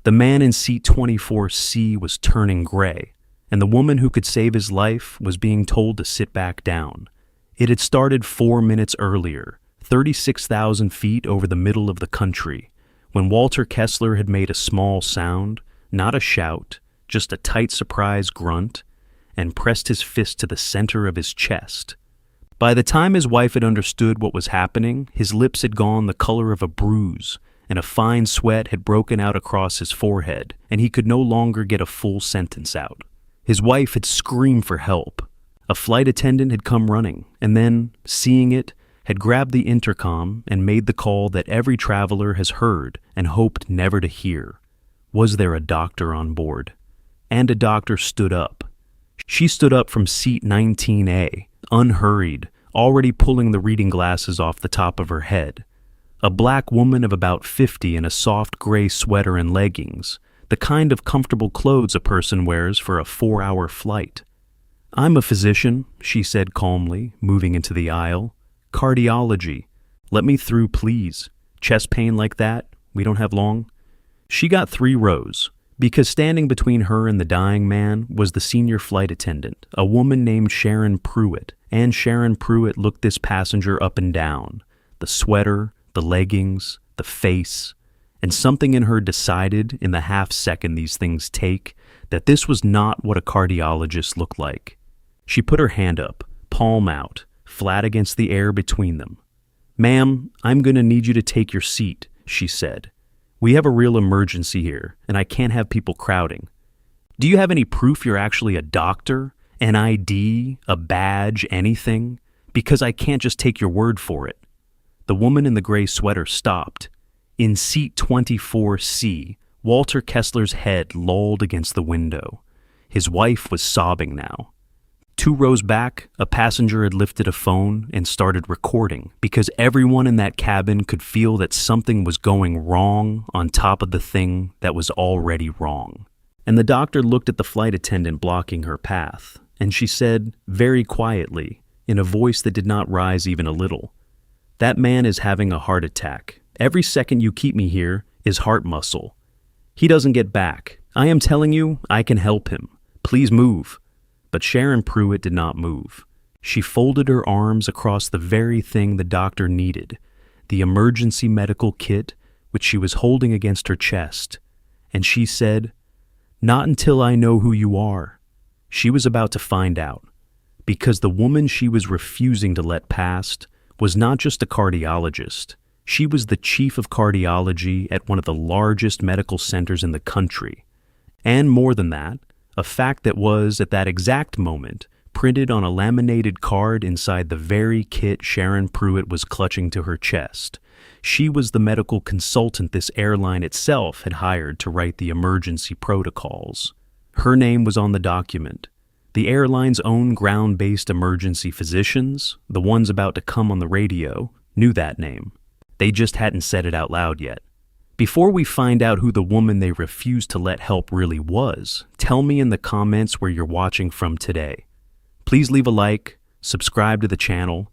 The man in seat 24C was turning gray, and the woman who could save his life was being told to sit back down. It had started 4 minutes earlier, 36,000 feet over the middle of the country, when Walter Kessler had made a small sound, not a shout, just a tight surprise grunt, and pressed his fist to the center of his chest. By the time his wife had understood what was happening, his lips had gone the color of a bruise, and a fine sweat had broken out across his forehead, and he could no longer get a full sentence out. His wife had screamed for help. A flight attendant had come running, and then, seeing it, had grabbed the intercom and made the call that every traveler has heard and hoped never to hear. Was there a doctor on board? And a doctor stood up. She stood up from seat 19A, unhurried, already pulling the reading glasses off the top of her head. A black woman of about 50 in a soft gray sweater and leggings, the kind of comfortable clothes a person wears for a 4-hour flight. "I'm a physician," she said calmly, moving into the aisle. "Cardiology. Let me through, please. Chest pain like that? We don't have long." She got 3 rows, because standing between her and the dying man was the senior flight attendant, a woman named Sharon Pruitt, and Sharon Pruitt looked this passenger up and down. The sweater, the leggings, the face, and something in her decided, in the half-second these things take, that this was not what a cardiologist looked like. She put her hand up, palm out, flat against the air between them. "Ma'am, I'm going to need you to take your seat," she said. "We have a real emergency here, and I can't have people crowding. Do you have any proof you're actually a doctor? An ID? A badge? Anything? Because I can't just take your word for it." The woman in the gray sweater stopped. In seat 24C, Walter Kessler's head lolled against the window. His wife was sobbing now. 2 rows back, a passenger had lifted a phone and started recording because everyone in that cabin could feel that something was going wrong on top of the thing that was already wrong. And the doctor looked at the flight attendant blocking her path, and she said, very quietly, in a voice that did not rise even a little, "That man is having a heart attack. Every second you keep me here is heart muscle. He doesn't get back. I am telling you, I can help him. Please move." But Sharon Pruitt did not move. She folded her arms across the very thing the doctor needed, the emergency medical kit which she was holding against her chest, and she said, "Not until I know who you are." She was about to find out, because the woman she was refusing to let past was not just a cardiologist. She was the Chief of Cardiology at one of the largest medical centers in the country. And more than that, a fact that was, at that exact moment, printed on a laminated card inside the very kit Sharon Pruitt was clutching to her chest. She was the medical consultant this airline itself had hired to write the emergency protocols. Her name was on the document. The airline's own ground-based emergency physicians, the ones about to come on the radio, knew that name. They just hadn't said it out loud yet. Before we find out who the woman they refused to let help really was, tell me in the comments where you're watching from today. Please leave a like, subscribe to the channel,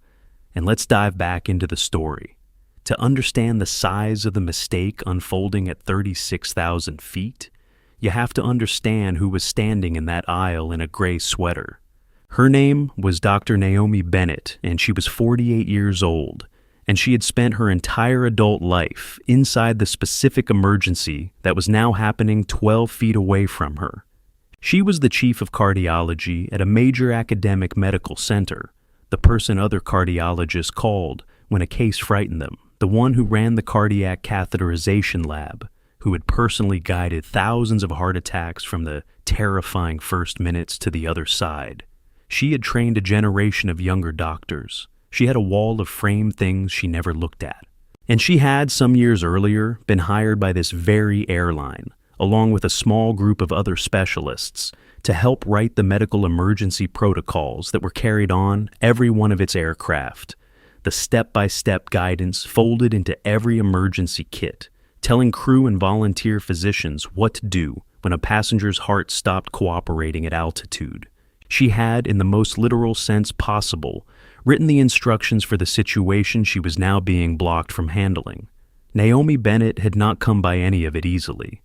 and let's dive back into the story. To understand the size of the mistake unfolding at 36,000 feet, you have to understand who was standing in that aisle in a gray sweater. Her name was Dr. Naomi Bennett, and she was 48 years old, and she had spent her entire adult life inside the specific emergency that was now happening 12 feet away from her. She was the Chief of Cardiology at a major academic medical center, the person other cardiologists called when a case frightened them, the one who ran the cardiac catheterization lab, who had personally guided thousands of heart attacks from the terrifying first minutes to the other side. She had trained a generation of younger doctors. She had a wall of framed things she never looked at. And she had, some years earlier, been hired by this very airline, along with a small group of other specialists, to help write the medical emergency protocols that were carried on every one of its aircraft, the step-by-step guidance folded into every emergency kit, telling crew and volunteer physicians what to do when a passenger's heart stopped cooperating at altitude. She had, in the most literal sense possible, written the instructions for the situation she was now being blocked from handling. Naomi Bennett had not come by any of it easily.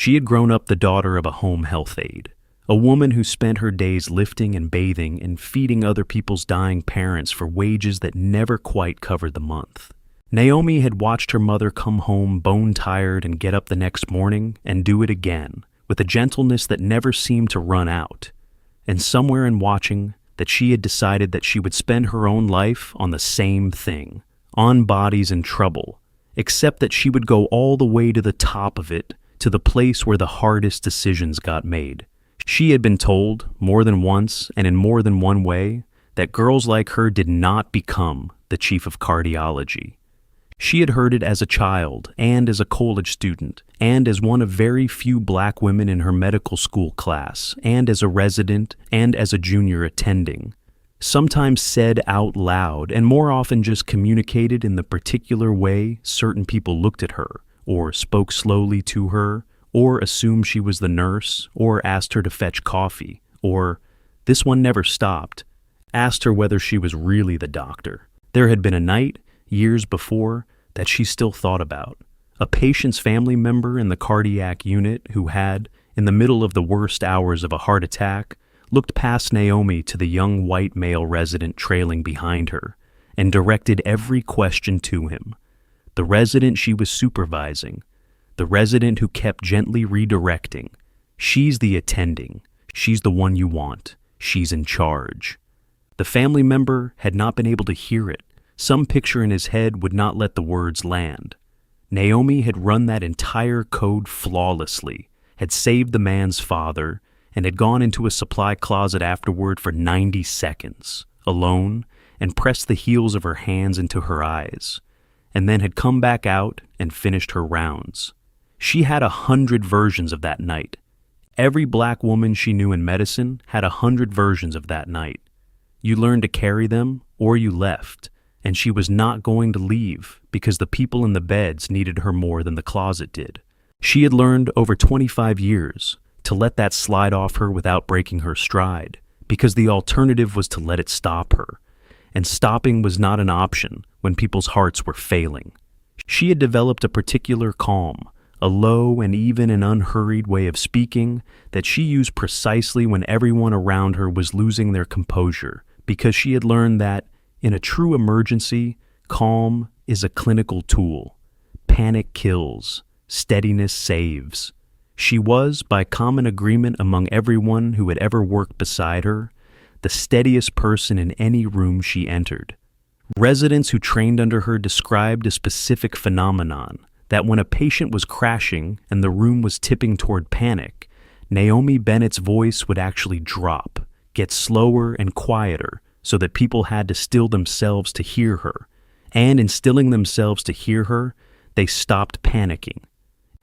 She had grown up the daughter of a home health aide, a woman who spent her days lifting and bathing and feeding other people's dying parents for wages that never quite covered the month. Naomi had watched her mother come home bone-tired and get up the next morning and do it again, with a gentleness that never seemed to run out. And somewhere in watching that, she had decided that she would spend her own life on the same thing, on bodies in trouble, except that she would go all the way to the top of it, to the place where the hardest decisions got made. She had been told, more than once and in more than one way, that girls like her did not become the Chief of Cardiology. She had heard it as a child and as a college student and as one of very few black women in her medical school class and as a resident and as a junior attending. Sometimes said out loud and more often just communicated in the particular way certain people looked at her or spoke slowly to her or assumed she was the nurse or asked her to fetch coffee or, this one never stopped, asked her whether she was really the doctor. There had been a night, years before, that she still thought about. A patient's family member in the cardiac unit who had, in the middle of the worst hours of a heart attack, looked past Naomi to the young white male resident trailing behind her and directed every question to him. The resident she was supervising, the resident who kept gently redirecting. She's the attending. She's the one you want. She's in charge. The family member had not been able to hear it. Some picture in his head would not let the words land. Naomi had run that entire code flawlessly, had saved the man's father, and had gone into a supply closet afterward for 90 seconds, alone, and pressed the heels of her hands into her eyes, and then had come back out and finished her rounds. She had 100 versions of that night. Every black woman she knew in medicine had 100 versions of that night. You learned to carry them, or you left, and she was not going to leave because the people in the beds needed her more than the closet did. She had learned over 25 years to let that slide off her without breaking her stride, because the alternative was to let it stop her, and stopping was not an option when people's hearts were failing. She had developed a particular calm, a low and even and unhurried way of speaking that she used precisely when everyone around her was losing their composure, because she had learned that, in a true emergency, calm is a clinical tool. Panic kills. Steadiness saves. She was, by common agreement among everyone who had ever worked beside her, the steadiest person in any room she entered. Residents who trained under her described a specific phenomenon, that when a patient was crashing and the room was tipping toward panic, Naomi Bennett's voice would actually drop, get slower and quieter, so that people had to still themselves to hear her, and in stilling themselves to hear her, they stopped panicking.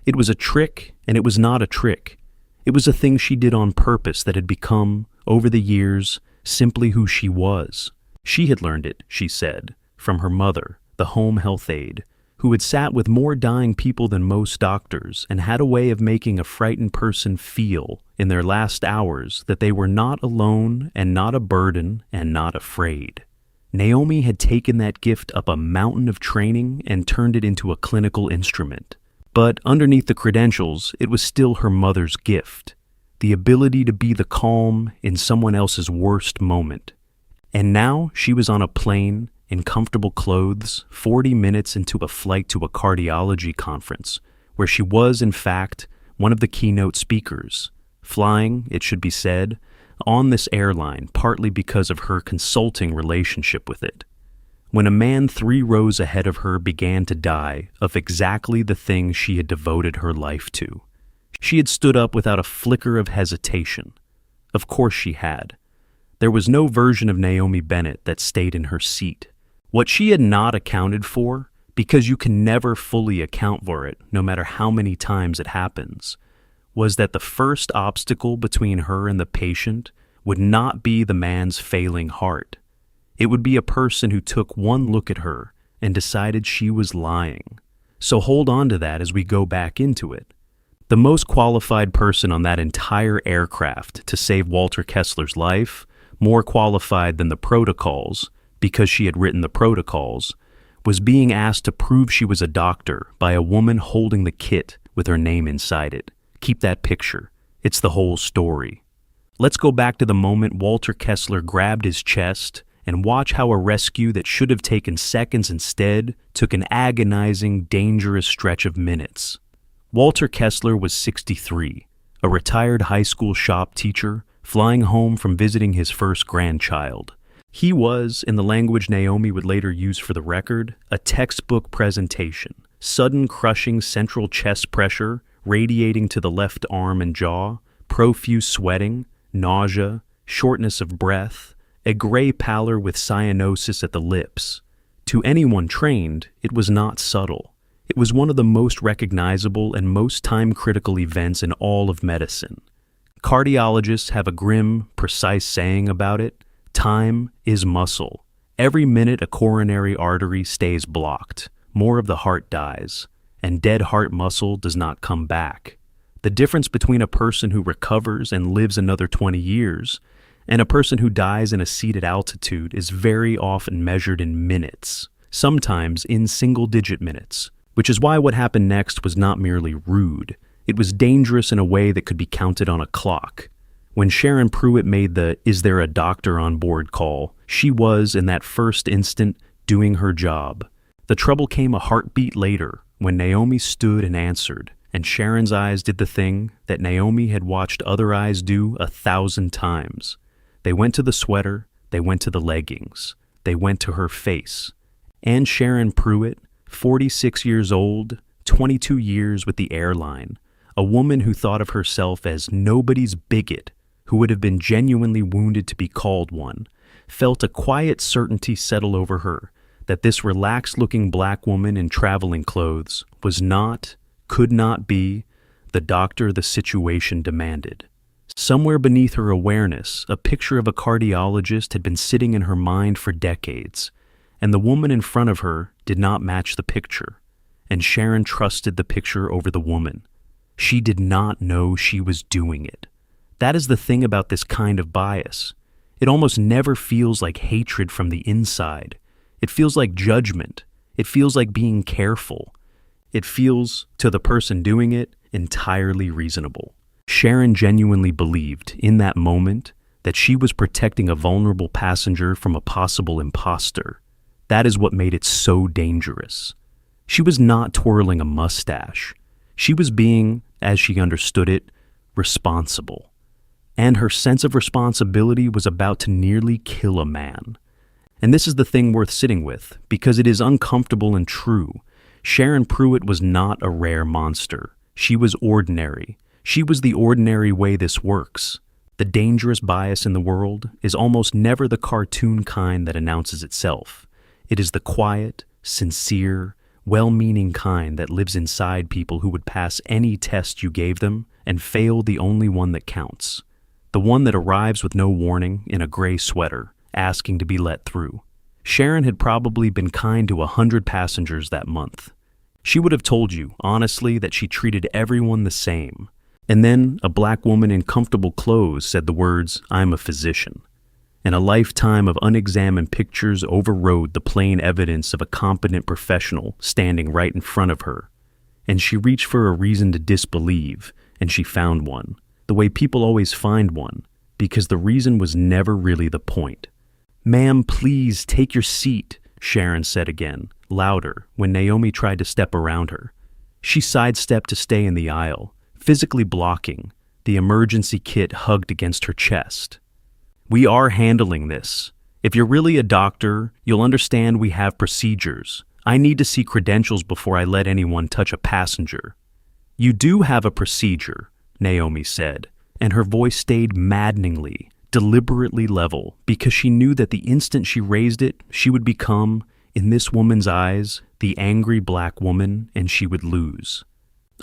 It was a trick, and it was not a trick. It was a thing she did on purpose that had become, over the years, simply who she was. She had learned it, she said, from her mother, the home health aide, who had sat with more dying people than most doctors and had a way of making a frightened person feel, in their last hours, that they were not alone and not a burden and not afraid. Naomi had taken that gift up a mountain of training and turned it into a clinical instrument. But underneath the credentials, it was still her mother's gift, the ability to be the calm in someone else's worst moment. And now she was on a plane, in comfortable clothes, 40 minutes into a flight to a cardiology conference, where she was, in fact, one of the keynote speakers, flying, it should be said, on this airline partly because of her consulting relationship with it. When a man 3 rows ahead of her began to die of exactly the thing she had devoted her life to, she had stood up without a flicker of hesitation. Of course she had. There was no version of Naomi Bennett that stayed in her seat. What she had not accounted for, because you can never fully account for it, no matter how many times it happens, was that the first obstacle between her and the patient would not be the man's failing heart. It would be a person who took one look at her and decided she was lying. So hold on to that as we go back into it. The most qualified person on that entire aircraft to save Walter Kessler's life, more qualified than the protocols, because she had written the protocols, was being asked to prove she was a doctor by a woman holding the kit with her name inside it, Keep that picture. It's the whole story. Let's go back to the moment Walter Kessler grabbed his chest and watch how a rescue that should have taken seconds instead took an agonizing, dangerous stretch of minutes. Walter Kessler was 63, a retired high school shop teacher flying home from visiting his first grandchild. He was, in the language Naomi would later use for the record, a textbook presentation. Sudden crushing central chest pressure radiating to the left arm and jaw, profuse sweating, nausea, shortness of breath, a gray pallor with cyanosis at the lips. To anyone trained, it was not subtle. It was one of the most recognizable and most time-critical events in all of medicine. Cardiologists have a grim, precise saying about it: time is muscle. Every minute a coronary artery stays blocked, more of the heart dies, and dead heart muscle does not come back. The difference between a person who recovers and lives another 20 years and a person who dies in a seat at altitude is very often measured in minutes, sometimes in single-digit minutes, which is why what happened next was not merely rude. It was dangerous in a way that could be counted on a clock. When Sharon Pruitt made the "is there a doctor on board" call, she was, in that first instant, doing her job. The trouble came a heartbeat later, when Naomi stood and answered, and Sharon's eyes did the thing that Naomi had watched other eyes do 1,000 times. They went to the sweater, they went to the leggings, they went to her face. And Sharon Pruitt, 46 years old, 22 years with the airline, a woman who thought of herself as nobody's bigot, who would have been genuinely wounded to be called one, felt a quiet certainty settle over her that this relaxed-looking black woman in traveling clothes was not, could not be, the doctor the situation demanded. Somewhere beneath her awareness, a picture of a cardiologist had been sitting in her mind for decades, and the woman in front of her did not match the picture, and Sharon trusted the picture over the woman. She did not know she was doing it. That is the thing about this kind of bias. It almost never feels like hatred from the inside. It feels like judgment. It feels like being careful. It feels, to the person doing it, entirely reasonable. Sharon genuinely believed, in that moment, that she was protecting a vulnerable passenger from a possible impostor. That is what made it so dangerous. She was not twirling a mustache. She was being, as she understood it, responsible. And her sense of responsibility was about to nearly kill a man. And this is the thing worth sitting with, because it is uncomfortable and true. Sharon Pruitt was not a rare monster. She was ordinary. She was the ordinary way this works. The dangerous bias in the world is almost never the cartoon kind that announces itself. It is the quiet, sincere, well-meaning kind that lives inside people who would pass any test you gave them and fail the only one that counts. The one that arrives with no warning in a gray sweater, asking to be let through. Sharon had probably been kind to 100 passengers that month. She would have told you, honestly, that she treated everyone the same. And then a black woman in comfortable clothes said the words, "I'm a physician." And a lifetime of unexamined pictures overrode the plain evidence of a competent professional standing right in front of her. And she reached for a reason to disbelieve, and she found one, the way people always find one, because the reason was never really the point. "Ma'am, please take your seat," Sharon said again, louder, when Naomi tried to step around her. She sidestepped to stay in the aisle, physically blocking, the emergency kit hugged against her chest. "We are handling this. If you're really a doctor, you'll understand we have procedures. I need to see credentials before I let anyone touch a passenger." "You do have a procedure," Naomi said, and her voice stayed maddeningly, deliberately level, because she knew that the instant she raised it, she would become, in this woman's eyes, the angry black woman, and she would lose.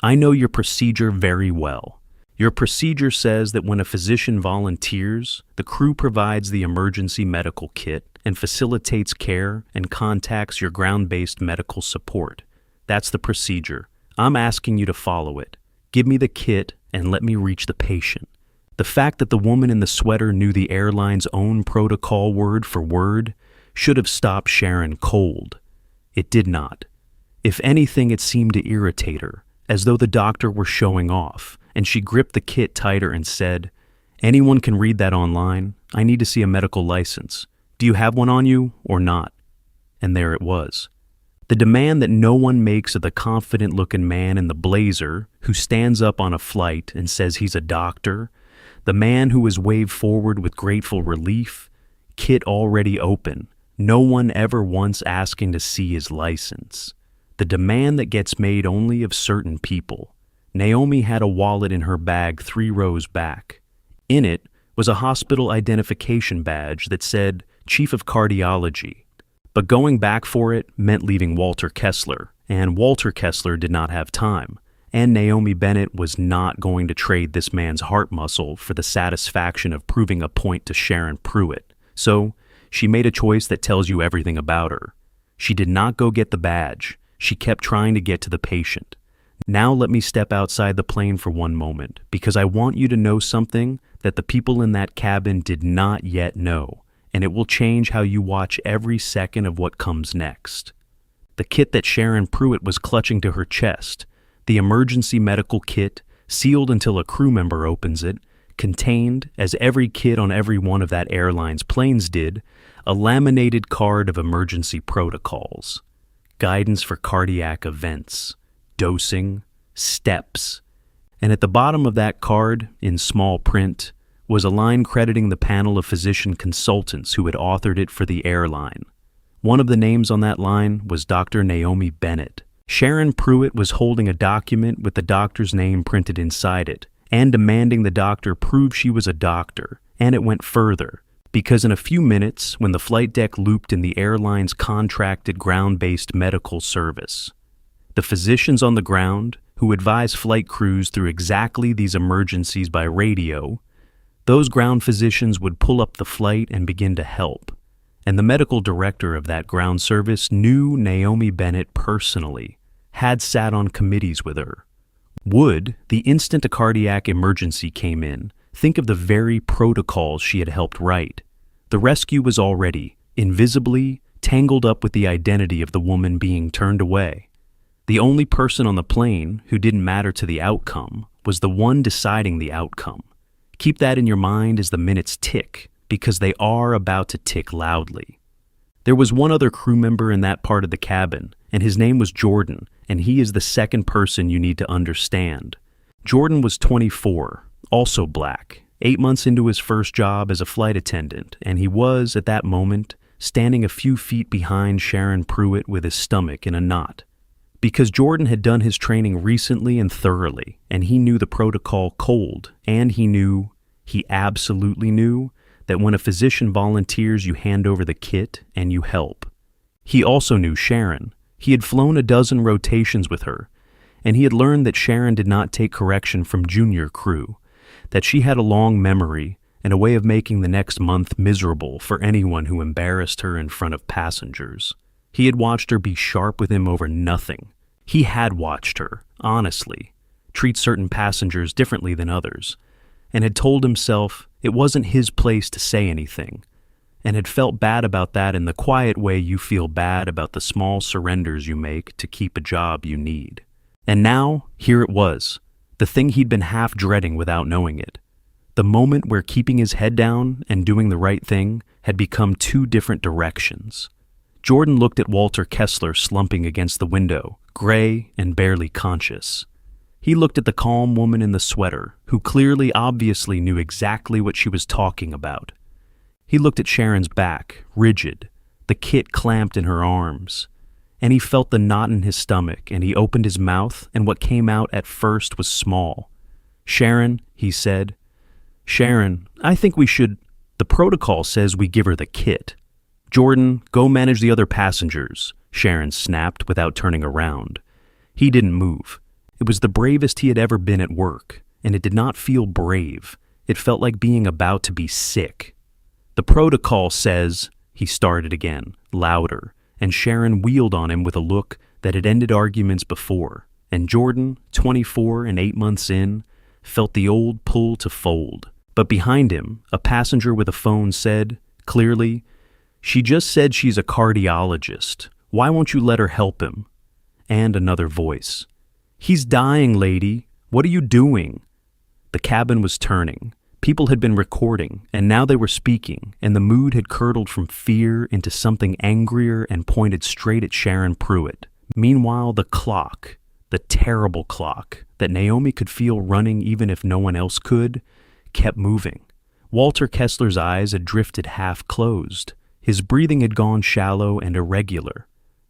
"I know your procedure very well. Your procedure says that when a physician volunteers, the crew provides the emergency medical kit and facilitates care and contacts your ground-based medical support. That's the procedure. I'm asking you to follow it. Give me the kit and let me reach the patient." The fact that the woman in the sweater knew the airline's own protocol word for word should have stopped Sharon cold. It did not. If anything, it seemed to irritate her, as though the doctor were showing off, and she gripped the kit tighter and said, "Anyone can read that online. I need to see a medical license. Do you have one on you or not?" And there it was. The demand that no one makes of the confident-looking man in the blazer who stands up on a flight and says he's a doctor, the man who is waved forward with grateful relief, kit already open, no one ever once asking to see his license. The demand that gets made only of certain people. Naomi had a wallet in her bag 3 rows back. In it was a hospital identification badge that said Chief of Cardiology. But going back for it meant leaving Walter Kessler, and Walter Kessler did not have time, and Naomi Bennett was not going to trade this man's heart muscle for the satisfaction of proving a point to Sharon Pruitt. So she made a choice that tells you everything about her. She did not go get the badge. She kept trying to get to the patient. Now let me step outside the plane for one moment, because I want you to know something that the people in that cabin did not yet know, and it will change how you watch every second of what comes next. The kit that Sharon Pruitt was clutching to her chest, the emergency medical kit, sealed until a crew member opens it, contained, as every kit on every one of that airline's planes did, a laminated card of emergency protocols, guidance for cardiac events, dosing, steps, and at the bottom of that card, in small print, was a line crediting the panel of physician consultants who had authored it for the airline. One of the names on that line was Dr. Naomi Bennett. Sharon Pruitt was holding a document with the doctor's name printed inside it, and demanding the doctor prove she was a doctor, and it went further, because in a few minutes, when the flight deck looped in the airline's contracted ground-based medical service, the physicians on the ground, who advise flight crews through exactly these emergencies by radio, those ground physicians would pull up the flight and begin to help. And the medical director of that ground service knew Naomi Bennett personally, had sat on committees with her. Would, the instant a cardiac emergency came in, think of the very protocols she had helped write. The rescue was already, invisibly, tangled up with the identity of the woman being turned away. The only person on the plane who didn't matter to the outcome was the one deciding the outcome. Keep that in your mind as the minutes tick, because they are about to tick loudly. There was one other crew member in that part of the cabin, and his name was Jordan, and he is the second person you need to understand. Jordan was 24, also black, 8 months into his first job as a flight attendant, and he was, at that moment, standing a few feet behind Sharon Pruitt with his stomach in a knot. Because Jordan had done his training recently and thoroughly, and he knew the protocol cold, and he absolutely knew, that when a physician volunteers, you hand over the kit and you help. He also knew Sharon. He had flown a dozen rotations with her, and he had learned that Sharon did not take correction from junior crew, that she had a long memory and a way of making the next month miserable for anyone who embarrassed her in front of passengers. He had watched her be sharp with him over nothing. He had watched her, honestly, treat certain passengers differently than others, and had told himself it wasn't his place to say anything, and had felt bad about that in the quiet way you feel bad about the small surrenders you make to keep a job you need. And now, here it was, the thing he'd been half dreading without knowing it. The moment where keeping his head down and doing the right thing had become 2 different directions. Jordan looked at Walter Kessler slumping against the window, gray and barely conscious. He looked at the calm woman in the sweater, who clearly, obviously knew exactly what she was talking about. He looked at Sharon's back, rigid, the kit clamped in her arms, and he felt the knot in his stomach, and he opened his mouth, and what came out at first was small. "Sharon," he said. "Sharon, I think we should... The protocol says we give her the kit." "Jordan, go manage the other passengers," Sharon snapped without turning around. He didn't move. It was the bravest he had ever been at work, and it did not feel brave. It felt like being about to be sick. "The protocol says," he started again, louder, and Sharon wheeled on him with a look that had ended arguments before, and Jordan, 24 and 8 months in, felt the old pull to fold. But behind him, a passenger with a phone said, clearly, "She just said she's a cardiologist. Why won't you let her help him?" And another voice, "He's dying, lady. What are you doing?" The cabin was turning. People had been recording, and now they were speaking, and the mood had curdled from fear into something angrier and pointed straight at Sharon Pruitt. Meanwhile, the clock, the terrible clock that Naomi could feel running even if no one else could, kept moving. Walter Kessler's eyes had drifted half closed. His breathing had gone shallow and irregular.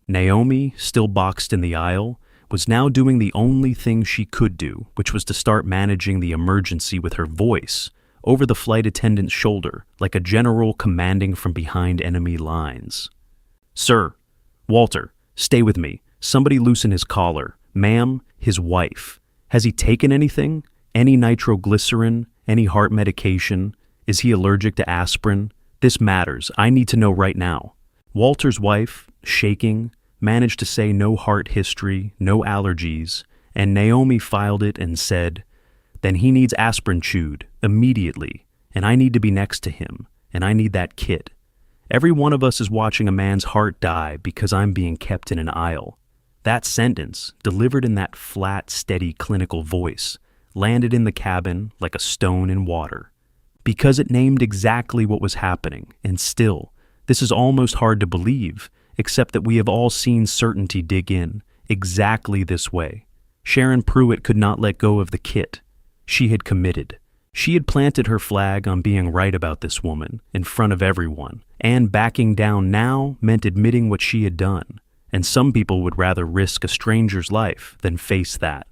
Naomi, still boxed in the aisle, was now doing the only thing she could do, which was to start managing the emergency with her voice, over the flight attendant's shoulder, like a general commanding from behind enemy lines. "Sir, Walter, stay with me. Somebody loosen his collar. Ma'am, his wife. Has he taken anything? Any nitroglycerin? Any heart medication? Is he allergic to aspirin? This matters. I need to know right now." Walter's wife, shaking, managed to say no heart history, no allergies, and Naomi filed it and said, "Then he needs aspirin chewed, immediately, and I need to be next to him, and I need that kit. Every one of us is watching a man's heart die because I'm being kept in an aisle." That sentence, delivered in that flat, steady, clinical voice, landed in the cabin like a stone in water. Because it named exactly what was happening, and still, this is almost hard to believe, except that we have all seen certainty dig in, exactly this way. Sharon Pruitt could not let go of the kit. She had committed. She had planted her flag on being right about this woman, in front of everyone, and backing down now meant admitting what she had done, and some people would rather risk a stranger's life than face that.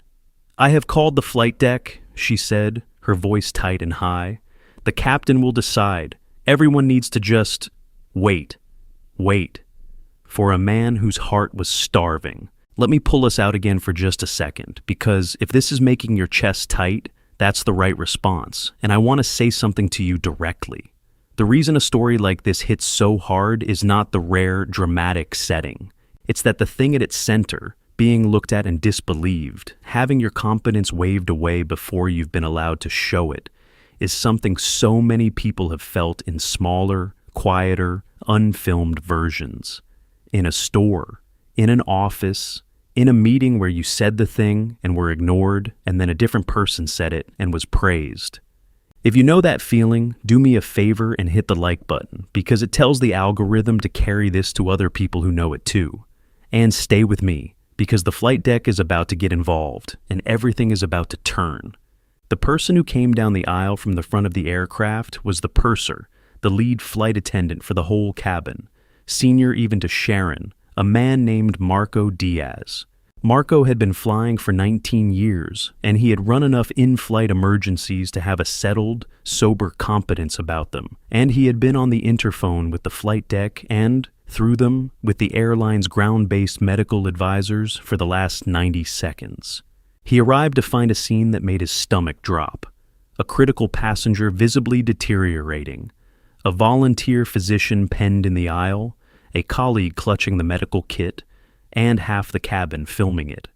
"I have called the flight deck," she said, her voice tight and high. "The captain will decide. Everyone needs to just wait. Wait." For a man whose heart was starving. Let me pull us out again for just a second, because if this is making your chest tight, that's the right response, and I want to say something to you directly. The reason a story like this hits so hard is not the rare, dramatic setting. It's that the thing at its center, being looked at and disbelieved, having your confidence waved away before you've been allowed to show it, is something so many people have felt in smaller, quieter, unfilmed versions. In a store, in an office, in a meeting where you said the thing and were ignored, and then a different person said it and was praised. If you know that feeling, do me a favor and hit the like button, because it tells the algorithm to carry this to other people who know it too. And stay with me, because the flight deck is about to get involved, and everything is about to turn. The person who came down the aisle from the front of the aircraft was the purser, the lead flight attendant for the whole cabin, senior even to Sharon, a man named Marco Diaz. Marco had been flying for 19 years, and he had run enough in-flight emergencies to have a settled, sober competence about them, and he had been on the interphone with the flight deck and, through them, with the airline's ground-based medical advisors for the last 90 seconds. He arrived to find a scene that made his stomach drop. A critical passenger visibly deteriorating, a volunteer physician penned in the aisle, a colleague clutching the medical kit, and half the cabin filming it.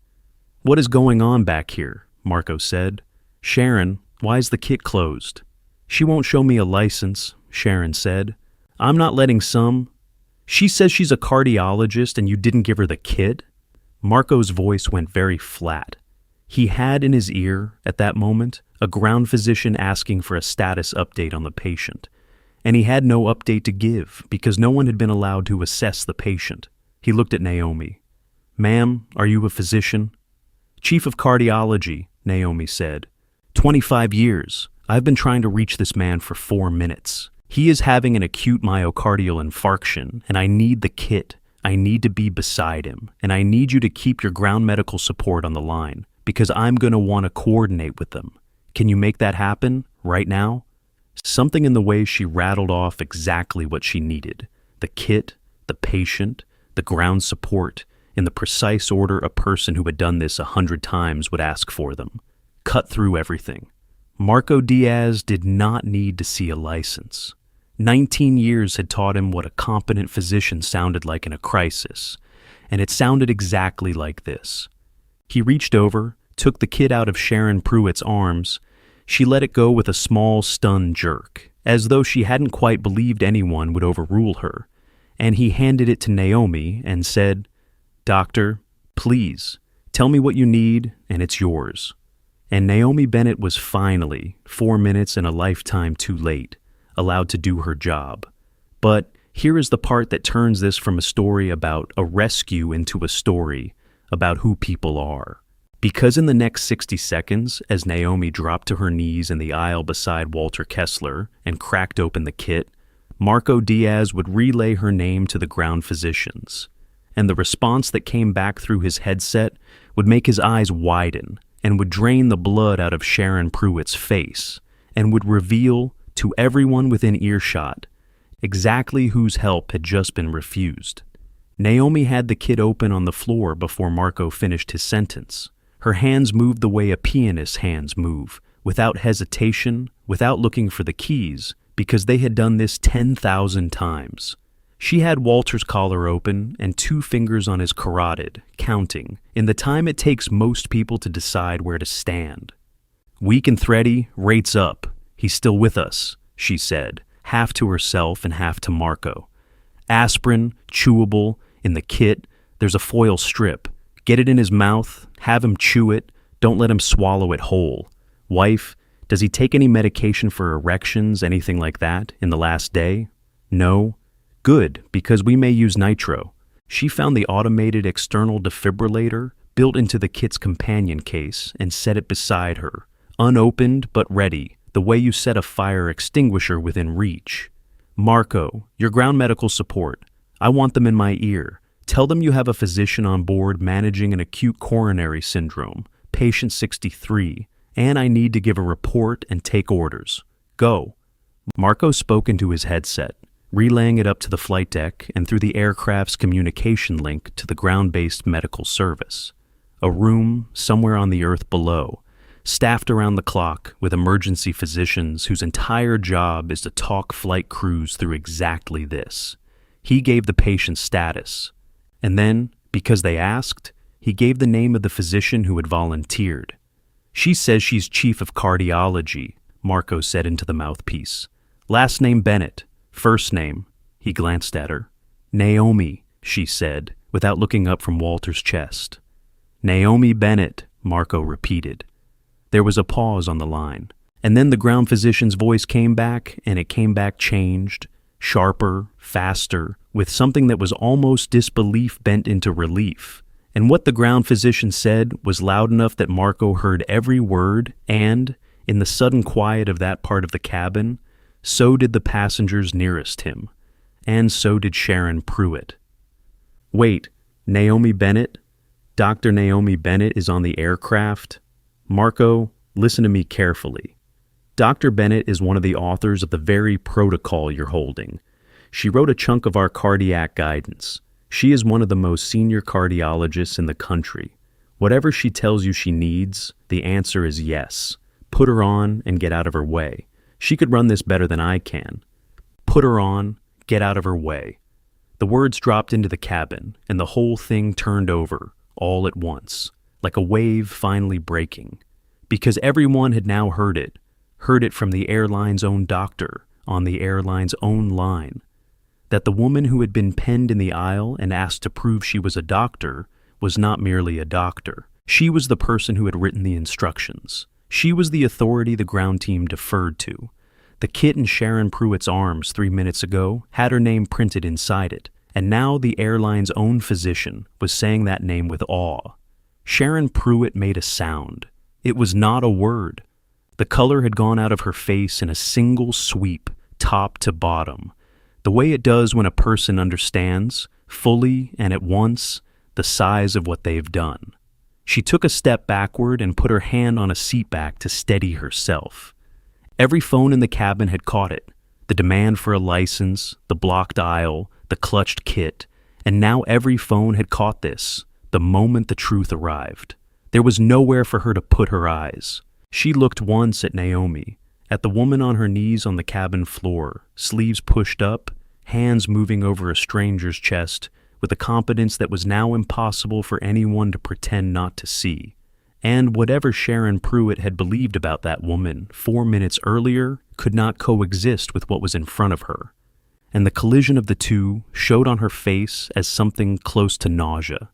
"What is going on back here?" Marco said. "Sharon, why's the kit closed?" "She won't show me a license," Sharon said. "I'm not letting some..." "She says she's a cardiologist and you didn't give her the kit?" Marco's voice went very flat. He had in his ear, at that moment, a ground physician asking for a status update on the patient. And he had no update to give because no one had been allowed to assess the patient. He looked at Naomi. "Ma'am, are you a physician?" "Chief of Cardiology," Naomi said. 25 years. I've been trying to reach this man for 4 minutes. He is having an acute myocardial infarction, and I need the kit. I need to be beside him, and I need you to keep your ground medical support on the line, because I'm going to want to coordinate with them. Can you make that happen, right now?" Something in the way she rattled off exactly what she needed. The kit, the patient, the ground support, in the precise order a person who had done this 100 times would ask for them. Cut through everything. Marco Diaz did not need to see a license. 19 years had taught him what a competent physician sounded like in a crisis, and it sounded exactly like this. He reached over, took the kit out of Sharon Pruitt's arms. She let it go with a small, stunned jerk, as though she hadn't quite believed anyone would overrule her, and he handed it to Naomi and said, "Doctor, please, tell me what you need, and it's yours." And Naomi Bennett was finally, 4 minutes and a lifetime too late, allowed to do her job. But here is the part that turns this from a story about a rescue into a story about who people are. Because in the next 60 seconds, as Naomi dropped to her knees in the aisle beside Walter Kessler and cracked open the kit, Marco Diaz would relay her name to the ground physicians. And the response that came back through his headset would make his eyes widen and would drain the blood out of Sharon Pruitt's face and would reveal to everyone within earshot exactly whose help had just been refused. Naomi had the kit open on the floor before Marco finished his sentence. Her hands moved the way a pianist's hands move, without hesitation, without looking for the keys, because they had done this 10,000 times. She had Walter's collar open and 2 fingers on his carotid, counting, in the time it takes most people to decide where to stand. "Weak and thready, rates up. He's still with us," she said, half to herself and half to Marco. "Aspirin, chewable, in the kit, there's a foil strip. Get it in his mouth, have him chew it, don't let him swallow it whole. Wife, does he take any medication for erections, anything like that, in the last day? No? Good, because we may use nitro." She found the automated external defibrillator built into the kit's companion case and set it beside her, unopened but ready, the way you set a fire extinguisher within reach. "Marco, your ground medical support. I want them in my ear. Tell them you have a physician on board managing an acute coronary syndrome, patient 63, and I need to give a report and take orders. Go." Marco spoke into his headset, relaying it up to the flight deck and through the aircraft's communication link to the ground-based medical service. A room somewhere on the earth below, staffed around the clock with emergency physicians whose entire job is to talk flight crews through exactly this. He gave the patient status. And then, because they asked, he gave the name of the physician who had volunteered. "She says she's Chief of Cardiology," Marco said into the mouthpiece. "Last name Bennett. First name," he glanced at her. "Naomi," she said, without looking up from Walter's chest. "Naomi Bennett," Marco repeated. There was a pause on the line, and then the ground physician's voice came back, and it came back changed, sharper, faster, with something that was almost disbelief bent into relief. And what the ground physician said was loud enough that Marco heard every word, and, in the sudden quiet of that part of the cabin, so did the passengers nearest him, and so did Sharon Pruitt. "Wait, Naomi Bennett? Dr. Naomi Bennett is on the aircraft? Marco, listen to me carefully. Dr. Bennett is one of the authors of the very protocol you're holding. She wrote a chunk of our cardiac guidance. She is one of the most senior cardiologists in the country. Whatever she tells you she needs, the answer is yes. Put her on and get out of her way. She could run this better than I can. Put her on, get out of her way." The words dropped into the cabin, and the whole thing turned over, all at once, like a wave finally breaking. Because everyone had now heard it from the airline's own doctor, on the airline's own line. That the woman who had been penned in the aisle and asked to prove she was a doctor was not merely a doctor. She was the person who had written the instructions. She was the authority the ground team deferred to. The kit in Sharon Pruitt's arms 3 minutes ago had her name printed inside it, and now the airline's own physician was saying that name with awe. Sharon Pruitt made a sound. It was not a word. The color had gone out of her face in a single sweep, top to bottom, the way it does when a person understands, fully and at once, the size of what they've done. She took a step backward and put her hand on a seatback to steady herself. Every phone in the cabin had caught it, the demand for a license, the blocked aisle, the clutched kit, and now every phone had caught this, the moment the truth arrived. There was nowhere for her to put her eyes. She looked once at Naomi, at the woman on her knees on the cabin floor, sleeves pushed up, hands moving over a stranger's chest, with a competence that was now impossible for anyone to pretend not to see. And whatever Sharon Pruitt had believed about that woman 4 minutes earlier could not coexist with what was in front of her. And the collision of the two showed on her face as something close to nausea.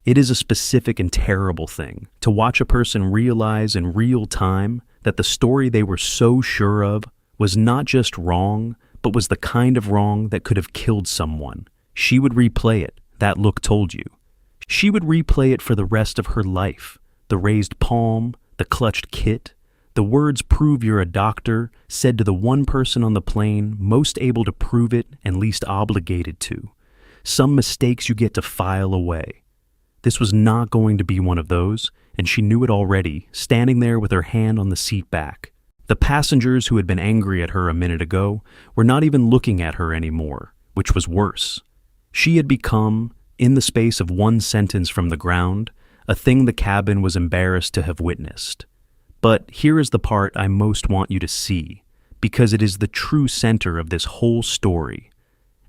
It is a specific and terrible thing to watch a person realize in real time that the story they were so sure of was not just wrong, but was the kind of wrong that could have killed someone. She would replay it, that look told you. She would replay it for the rest of her life. The raised palm, the clutched kit, the words "prove you're a doctor" said to the one person on the plane most able to prove it and least obligated to. Some mistakes you get to file away. This was not going to be one of those, and she knew it already, standing there with her hand on the seat back. The passengers who had been angry at her a minute ago were not even looking at her anymore, which was worse. She had become, in the space of one sentence from the ground, a thing the cabin was embarrassed to have witnessed. But here is the part I most want you to see, because it is the true center of this whole story.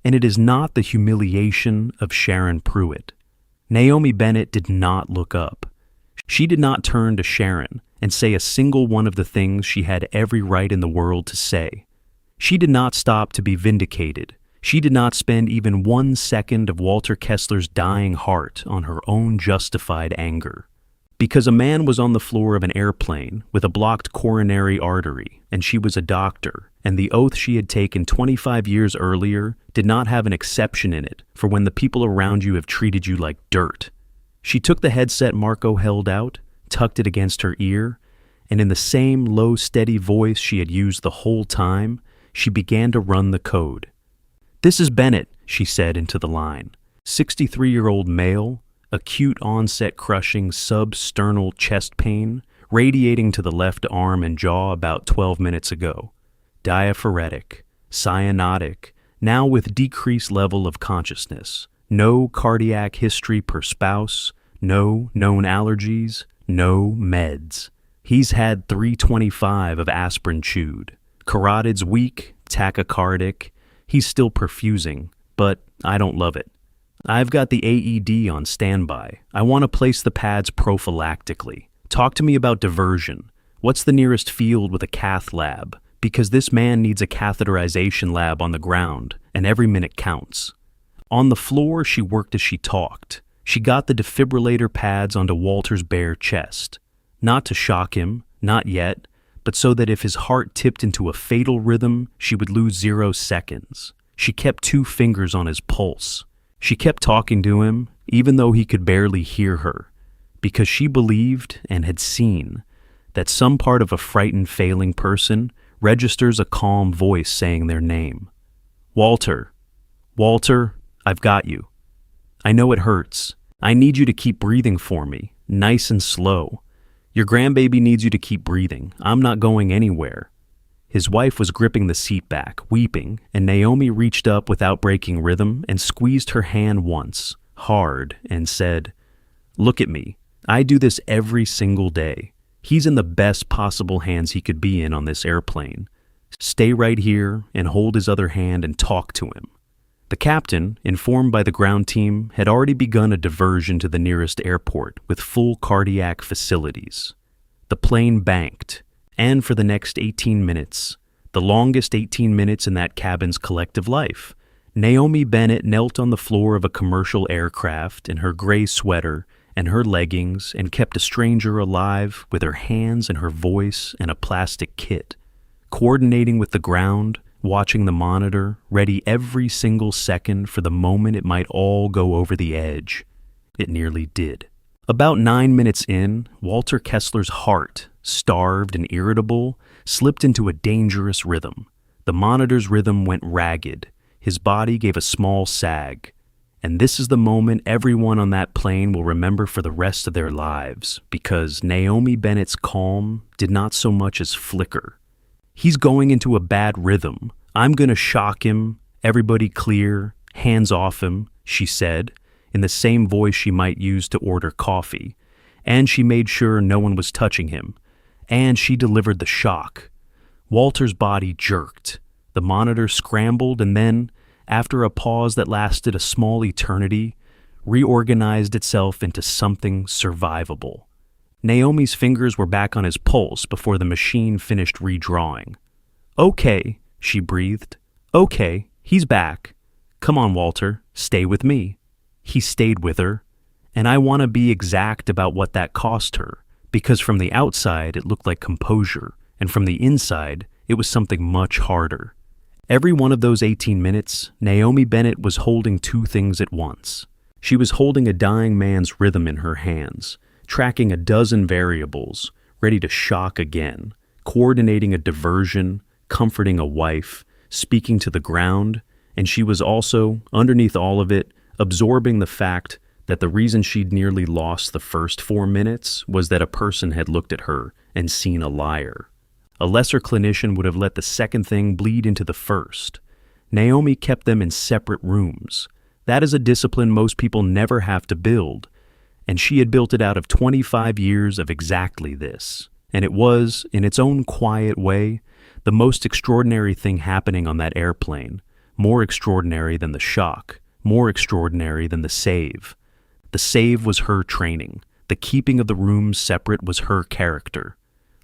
And it is not the humiliation of Sharon Pruitt. Naomi Bennett did not look up. She did not turn to Sharon and say a single one of the things she had every right in the world to say. She did not stop to be vindicated. She did not spend even 1 second of Walter Kessler's dying heart on her own justified anger. Because a man was on the floor of an airplane with a blocked coronary artery, and she was a doctor, and the oath she had taken 25 years earlier did not have an exception in it for when the people around you have treated you like dirt. She took the headset Marco held out, tucked it against her ear, and in the same low, steady voice she had used the whole time, she began to run the code. "This is Bennett," she said into the line. 63-year-old male, acute onset crushing substernal chest pain, radiating to the left arm and jaw about 12 minutes ago. Diaphoretic, cyanotic, now with decreased level of consciousness. No cardiac history per spouse, no known allergies, no meds. He's had 325 of aspirin chewed. Carotids weak, tachycardic. He's still perfusing, but I don't love it. I've got the AED on standby. I want to place the pads prophylactically. Talk to me about diversion. What's the nearest field with a cath lab? Because this man needs a catheterization lab on the ground, and every minute counts. On the floor, she worked as she talked. She got the defibrillator pads onto Walter's bare chest. Not to shock him, not yet, but so that if his heart tipped into a fatal rhythm, she would lose 0 seconds. She kept 2 fingers on his pulse. She kept talking to him, even though he could barely hear her, because she believed and had seen that some part of a frightened, failing person registers a calm voice saying their name. "Walter, Walter, I've got you. I know it hurts. I need you to keep breathing for me, nice and slow. Your grandbaby needs you to keep breathing. I'm not going anywhere." His wife was gripping the seat back, weeping, and Naomi reached up without breaking rhythm and squeezed her hand once, hard, and said, "Look at me. I do this every single day. He's in the best possible hands he could be in on this airplane. Stay right here and hold his other hand and talk to him." The captain, informed by the ground team, had already begun a diversion to the nearest airport with full cardiac facilities. The plane banked, and for the next 18 minutes, the longest 18 minutes in that cabin's collective life, Naomi Bennett knelt on the floor of a commercial aircraft in her gray sweater and her leggings and kept a stranger alive with her hands and her voice and a plastic kit, coordinating with the ground, watching the monitor, ready every single second for the moment it might all go over the edge. It nearly did. About 9 minutes in, Walter Kessler's heart, starved and irritable, slipped into a dangerous rhythm. The monitor's rhythm went ragged. His body gave a small sag. And this is the moment everyone on that plane will remember for the rest of their lives, because Naomi Bennett's calm did not so much as flicker. "He's going into a bad rhythm. I'm going to shock him. Everybody clear. Hands off him," she said, in the same voice she might use to order coffee. And she made sure no one was touching him. And she delivered the shock. Walter's body jerked. The monitor scrambled and then, after a pause that lasted a small eternity, reorganized itself into something survivable. Naomi's fingers were back on his pulse before the machine finished redrawing. "Okay," she breathed. "Okay, he's back. Come on, Walter, stay with me." He stayed with her, And I want to be exact about what that cost her, because from the outside it looked like composure, and from the inside it was something much harder. Every one of those 18 minutes, Naomi Bennett was holding two things at once. She was holding a dying man's rhythm in her hands, tracking a dozen variables, ready to shock again, coordinating a diversion, comforting a wife, speaking to the ground, and she was also, underneath all of it, absorbing the fact that the reason she'd nearly lost the first 4 minutes was that a person had looked at her and seen a liar. A lesser clinician would have let the second thing bleed into the first. Naomi kept them in separate rooms. That is a discipline most people never have to build, and she had built it out of 25 years of exactly this. And it was, in its own quiet way, the most extraordinary thing happening on that airplane, more extraordinary than the shock, more extraordinary than the save. The save was her training. The keeping of the rooms separate was her character.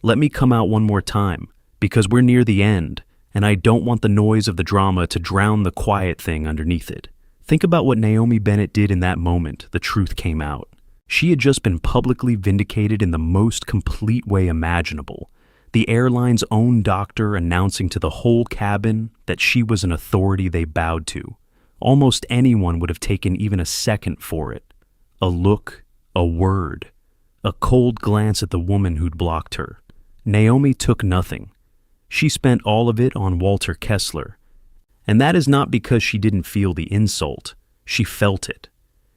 Let me come out one more time, because we're near the end, and I don't want the noise of the drama to drown the quiet thing underneath it. Think about what Naomi Bennett did in that moment the truth came out. She had just been publicly vindicated in the most complete way imaginable. The airline's own doctor announcing to the whole cabin that she was an authority they bowed to. Almost anyone would have taken even a second for it. A look, a word, a cold glance at the woman who'd blocked her. Naomi took nothing. She spent all of it on Walter Kessler. And that is not because she didn't feel the insult. She felt it.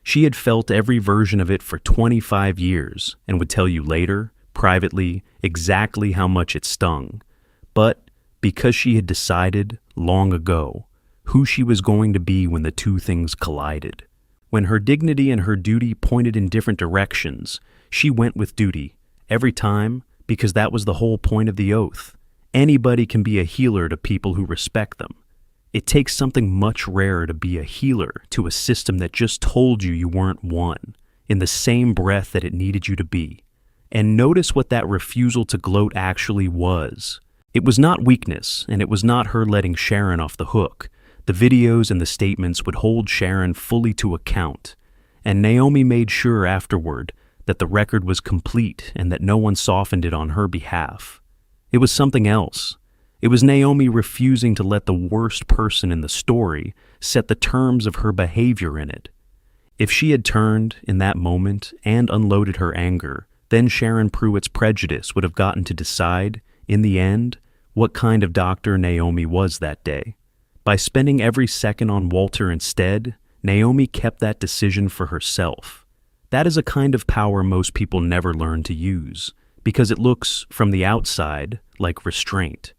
She had felt every version of it for 25 years and would tell you later, privately, exactly how much it stung. But because she had decided, long ago, who she was going to be when the two things collided. When her dignity and her duty pointed in different directions, she went with duty, every time, because that was the whole point of the oath. Anybody can be a healer to people who respect them. It takes something much rarer to be a healer to a system that just told you weren't one, in the same breath that it needed you to be. And notice what that refusal to gloat actually was. It was not weakness, and it was not her letting Sharon off the hook. The videos and the statements would hold Sharon fully to account, and Naomi made sure afterward that the record was complete and that no one softened it on her behalf. It was something else. It was Naomi refusing to let the worst person in the story set the terms of her behavior in it. If she had turned in that moment and unloaded her anger, then Sharon Pruitt's prejudice would have gotten to decide, in the end, what kind of doctor Naomi was that day. By spending every second on Walter instead, Naomi kept that decision for herself. That is a kind of power most people never learn to use, because it looks, from the outside, like restraint.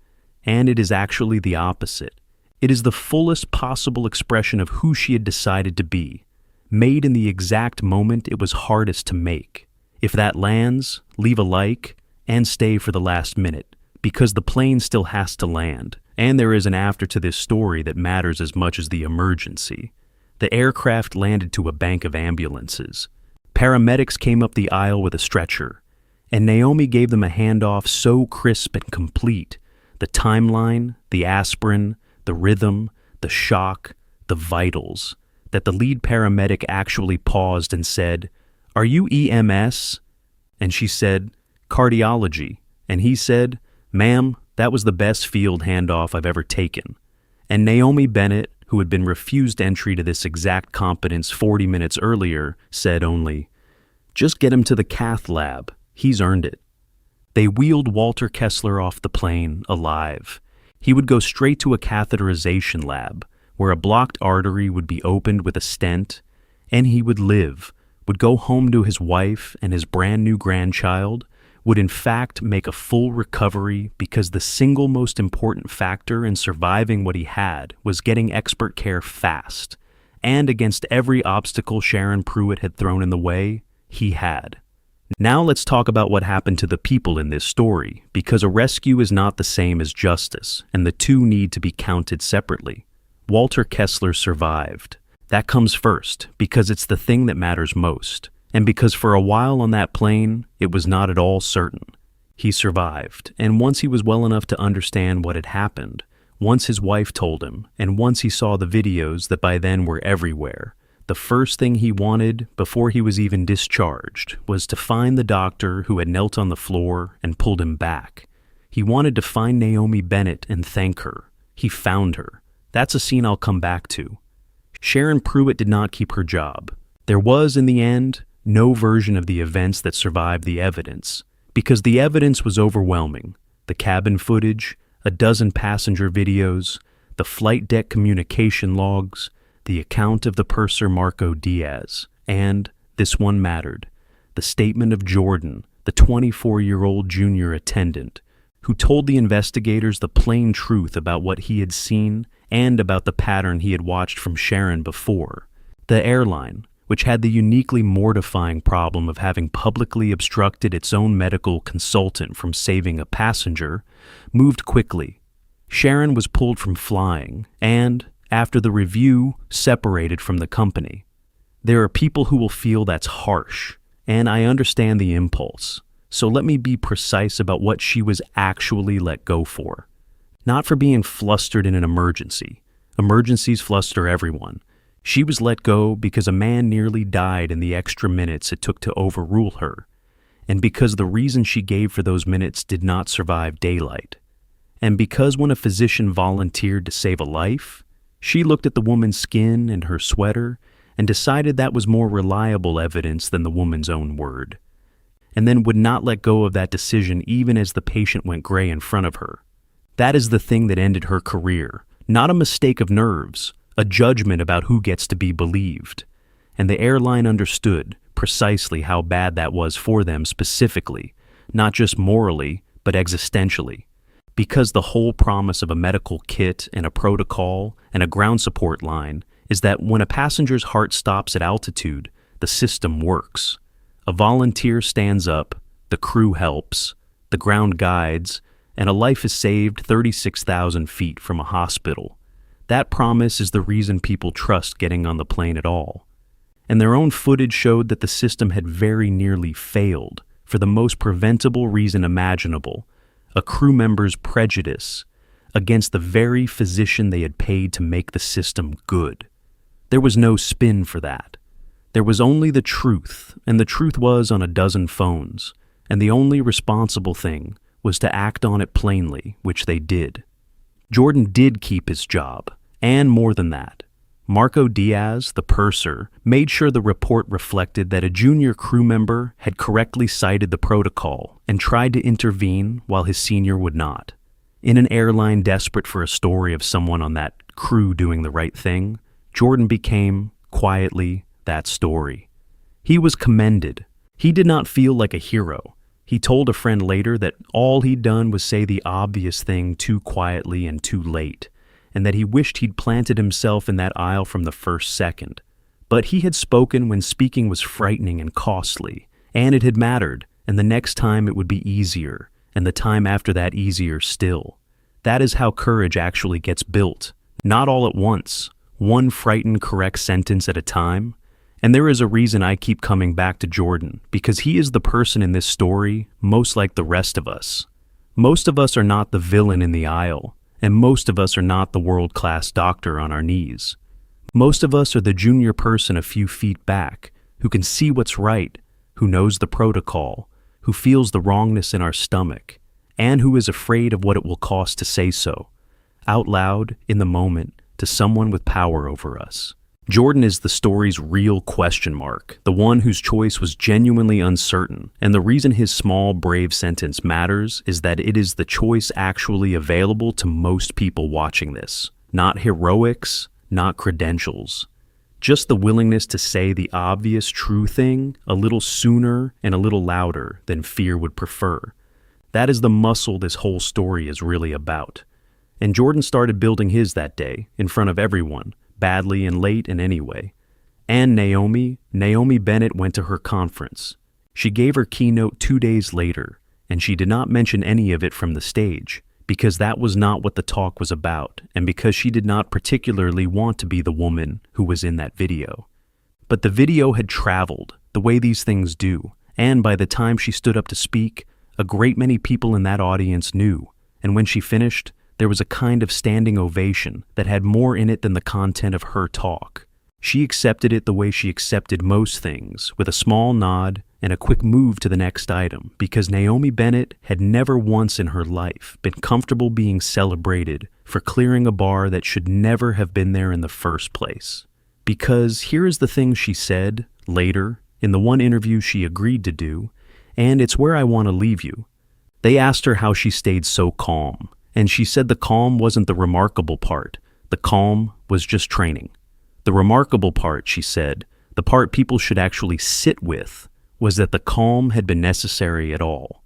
And it is actually the opposite. It is the fullest possible expression of who she had decided to be, made in the exact moment it was hardest to make. If that lands, leave a like, and stay for the last minute, because the plane still has to land, and there is an after to this story that matters as much as the emergency. The aircraft landed to a bank of ambulances. Paramedics came up the aisle with a stretcher, and Naomi gave them a handoff so crisp and complete. The timeline, the aspirin, the rhythm, the shock, the vitals, that the lead paramedic actually paused and said, "Are you EMS?" And she said, "Cardiology." And he said, "Ma'am, that was the best field handoff I've ever taken." And Naomi Bennett, who had been refused entry to this exact competence 40 minutes earlier, said only, "Just get him to the cath lab. He's earned it." They wheeled Walter Kessler off the plane, alive. He would go straight to a catheterization lab, where a blocked artery would be opened with a stent, and he would live, would go home to his wife and his brand new grandchild, would in fact make a full recovery because the single most important factor in surviving what he had was getting expert care fast, and against every obstacle Sharon Pruitt had thrown in the way, he had. Now let's talk about what happened to the people in this story, because a rescue is not the same as justice, and the two need to be counted separately. Walter Kessler survived. That comes first, because it's the thing that matters most, and because for a while on that plane, it was not at all certain. He survived, and once he was well enough to understand what had happened, once his wife told him, and once he saw the videos that by then were everywhere, The first thing he wanted, before he was even discharged, was to find the doctor who had knelt on the floor and pulled him back. He wanted to find Naomi Bennett and thank her. He found her. That's a scene I'll come back to. Sharon Pruitt did not keep her job. There was, in the end, no version of the events that survived the evidence, because the evidence was overwhelming. The cabin footage, a dozen passenger videos, the flight deck communication logs, the account of the purser Marco Diaz, and, this one mattered, the statement of Jordan, the 24-year-old junior attendant, who told the investigators the plain truth about what he had seen and about the pattern he had watched from Sharon before. The airline, which had the uniquely mortifying problem of having publicly obstructed its own medical consultant from saving a passenger, moved quickly. Sharon was pulled from flying and, after the review, separated from the company. There are people who will feel that's harsh, and I understand the impulse, so let me be precise about what she was actually let go for. Not for being flustered in an emergency. Emergencies fluster everyone. She was let go because a man nearly died in the extra minutes it took to overrule her, and because the reason she gave for those minutes did not survive daylight. And because when a physician volunteered to save a life, she looked at the woman's skin and her sweater and decided that was more reliable evidence than the woman's own word, and then would not let go of that decision even as the patient went gray in front of her. That is the thing that ended her career, not a mistake of nerves, a judgment about who gets to be believed. And the airline understood precisely how bad that was for them specifically, not just morally, but existentially. Because the whole promise of a medical kit and a protocol and a ground support line is that when a passenger's heart stops at altitude, the system works. A volunteer stands up, the crew helps, the ground guides, and a life is saved 36,000 feet from a hospital. That promise is the reason people trust getting on the plane at all. And their own footage showed that the system had very nearly failed for the most preventable reason imaginable, a crew member's prejudice against the very physician they had paid to make the system good. There was no spin for that. There was only the truth, and the truth was on a dozen phones, and the only responsible thing was to act on it plainly, which they did. Jordan did keep his job, and more than that. Marco Diaz, the purser, made sure the report reflected that a junior crew member had correctly cited the protocol and tried to intervene while his senior would not. In an airline desperate for a story of someone on that crew doing the right thing, Jordan became, quietly, that story. He was commended. He did not feel like a hero. He told a friend later that all he'd done was say the obvious thing too quietly and too late, and that he wished he'd planted himself in that aisle from the first second. But he had spoken when speaking was frightening and costly, and it had mattered, and the next time it would be easier, and the time after that easier still. That is how courage actually gets built, not all at once, one frightened correct sentence at a time. And there is a reason I keep coming back to Jordan, because he is the person in this story most like the rest of us. Most of us are not the villain in the aisle, and most of us are not the world-class doctor on our knees. Most of us are the junior person a few feet back, who can see what's right, who knows the protocol, who feels the wrongness in our stomach, and who is afraid of what it will cost to say so, out loud, in the moment, to someone with power over us. Jordan is the story's real question mark, the one whose choice was genuinely uncertain, and the reason his small, brave sentence matters is that it is the choice actually available to most people watching this. Not heroics, not credentials. Just the willingness to say the obvious true thing a little sooner and a little louder than fear would prefer. That is the muscle this whole story is really about. And Jordan started building his that day, in front of everyone, badly and late and anyway. And Naomi Bennett went to her conference. She gave her keynote 2 days later, and she did not mention any of it from the stage, because that was not what the talk was about, and because she did not particularly want to be the woman who was in that video. But the video had traveled, the way these things do, and by the time she stood up to speak, a great many people in that audience knew, and when she finished, there was a kind of standing ovation that had more in it than the content of her talk. She accepted it the way she accepted most things, with a small nod and a quick move to the next item, because Naomi Bennett had never once in her life been comfortable being celebrated for clearing a bar that should never have been there in the first place. Because here is the thing she said later, in the one interview she agreed to do, and it's where I want to leave you. They asked her how she stayed so calm, and she said the calm wasn't the remarkable part. The calm was just training. The remarkable part, she said, the part people should actually sit with, was that the calm had been necessary at all.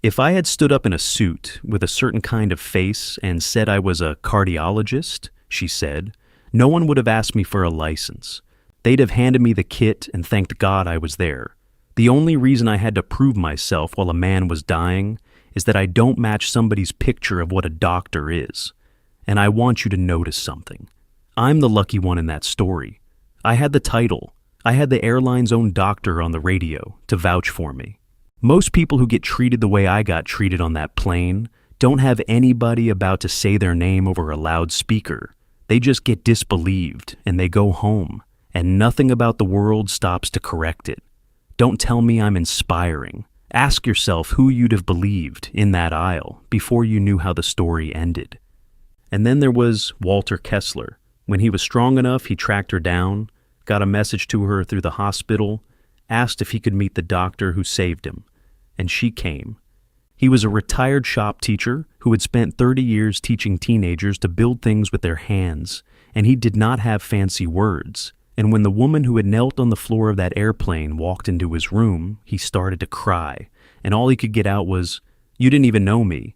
If I had stood up in a suit with a certain kind of face and said I was a cardiologist, she said, no one would have asked me for a license. They'd have handed me the kit and thanked God I was there. The only reason I had to prove myself while a man was dying is that I don't match somebody's picture of what a doctor is. And I want you to notice something. I'm the lucky one in that story. I had the title. I had the airline's own doctor on the radio to vouch for me. Most people who get treated the way I got treated on that plane don't have anybody about to say their name over a loudspeaker. They just get disbelieved and they go home, and nothing about the world stops to correct it. Don't tell me I'm inspiring. Ask yourself who you'd have believed in that aisle before you knew how the story ended. And then there was Walter Kessler. When he was strong enough, he tracked her down, got a message to her through the hospital, asked if he could meet the doctor who saved him, and she came. He was a retired shop teacher who had spent 30 years teaching teenagers to build things with their hands, and he did not have fancy words. And when the woman who had knelt on the floor of that airplane walked into his room, he started to cry, and all he could get out was, "You didn't even know me."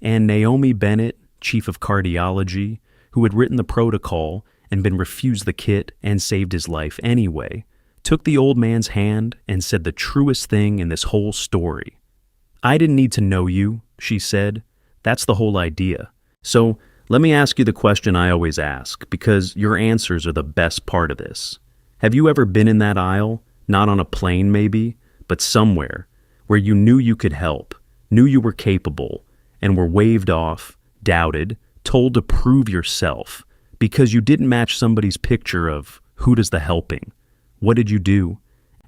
And Naomi Bennett, Chief of Cardiology, who had written the protocol and been refused the kit and saved his life anyway, took the old man's hand and said the truest thing in this whole story. "I didn't need to know you," she said. "That's the whole idea. So let me ask you the question I always ask, because your answers are the best part of this. Have you ever been in that aisle, not on a plane maybe, but somewhere, where you knew you could help, knew you were capable, and were waved off, doubted, told to prove yourself, because you didn't match somebody's picture of who does the helping? What did you do?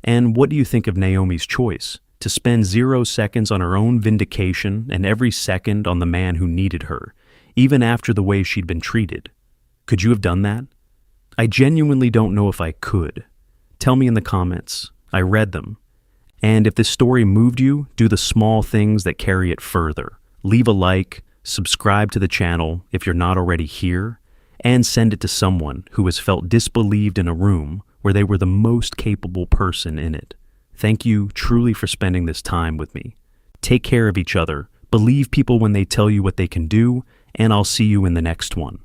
And what do you think of Naomi's choice? To spend 0 seconds on her own vindication and every second on the man who needed her, even after the way she'd been treated. Could you have done that? I genuinely don't know if I could. Tell me in the comments. I read them. And if this story moved you, do the small things that carry it further. Leave a like, subscribe to the channel if you're not already here, and send it to someone who has felt disbelieved in a room where they were the most capable person in it. Thank you truly for spending this time with me. Take care of each other, believe people when they tell you what they can do, and I'll see you in the next one.